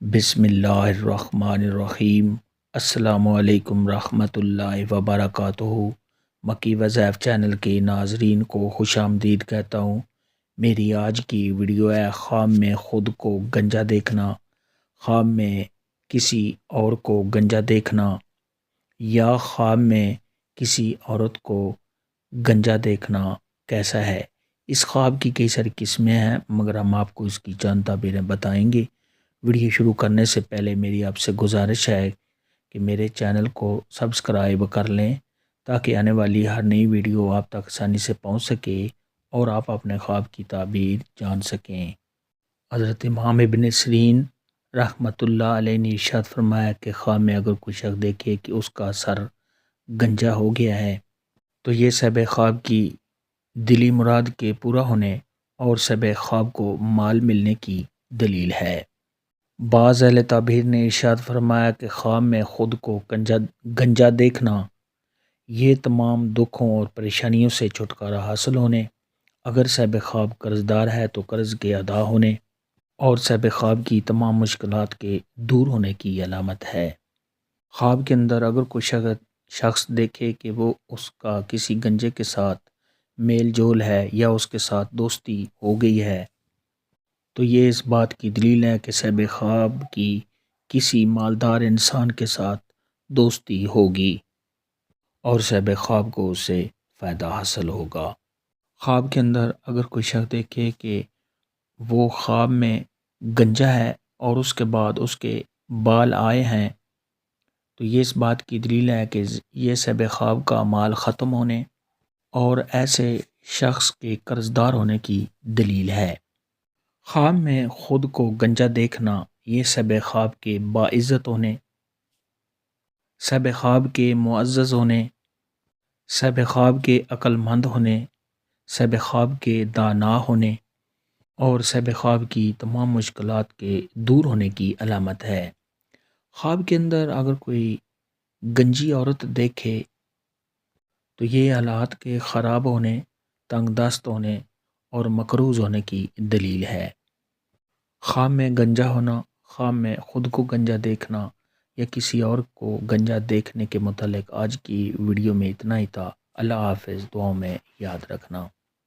بسم اللہ الرحمن الرحیم۔ السلام علیکم ورحمۃ اللہ وبرکاتہ۔ مکی وظائف چینل کے ناظرین کو خوش آمدید کہتا ہوں۔ میری آج کی ویڈیو ہے خواب میں خود کو گنجا دیکھنا۔ خواب میں کسی اور کو گنجا دیکھنا یا خواب میں کسی عورت کو گنجا دیکھنا کیسا ہے؟ اس خواب کی کئی ساری قسمیں ہیں، مگر ہم آپ کو اس کی چند تعبیریں بتائیں گے۔ ویڈیو شروع کرنے سے پہلے میری آپ سے گزارش ہے کہ میرے چینل کو سبسکرائب کر لیں تاکہ آنے والی ہر نئی ویڈیو آپ تک آسانی سے پہنچ سکے اور آپ اپنے خواب کی تعبیر جان سکیں۔ حضرت امام ابن سیرین رحمۃ اللہ علیہ نے ارشاد فرمایا کہ خواب میں اگر کوئی شخص دیکھے کہ اس کا سر گنجا ہو گیا ہے تو یہ صاحب خواب کی دلی مراد کے پورا ہونے اور صاحب خواب کو مال ملنے کی دلیل ہے۔ بعض اہل تعبیر نے ارشاد فرمایا کہ خواب میں خود کو گنجا دیکھنا یہ تمام دکھوں اور پریشانیوں سے چھٹکارا حاصل ہونے، اگر صاحب خواب قرض دار ہے تو قرض کے ادا ہونے اور صاحب خواب کی تمام مشکلات کے دور ہونے کی علامت ہے۔ خواب کے اندر اگر کوئی شخص دیکھے کہ وہ اس کا کسی گنجے کے ساتھ میل جول ہے یا اس کے ساتھ دوستی ہو گئی ہے تو یہ اس بات کی دلیل ہے کہ صاحب خواب کی کسی مالدار انسان کے ساتھ دوستی ہوگی اور صاحب خواب کو اس سے فائدہ حاصل ہوگا۔ خواب کے اندر اگر کوئی شخص دیکھے کہ وہ خواب میں گنجا ہے اور اس کے بعد اس کے بال آئے ہیں تو یہ اس بات کی دلیل ہے کہ یہ صاحب خواب کا مال ختم ہونے اور ایسے شخص کے قرض دار ہونے کی دلیل ہے۔ خواب میں خود کو گنجا دیکھنا یہ صاحب خواب کے باعزت ہونے، صاحب خواب کے معزز ہونے، صاحب خواب کے عقل مند ہونے، صاحب خواب کے دانا ہونے اور صاحب خواب کی تمام مشکلات کے دور ہونے کی علامت ہے۔ خواب کے اندر اگر کوئی گنجی عورت دیکھے تو یہ حالات کے خراب ہونے، تنگ دست ہونے اور مقروض ہونے کی دلیل ہے۔ خواب میں گنجا ہونا، خواب میں خود کو گنجا دیکھنا یا کسی اور کو گنجا دیکھنے کے متعلق آج کی ویڈیو میں اتنا ہی تھا۔ اللہ حافظ، دعاؤں میں یاد رکھنا۔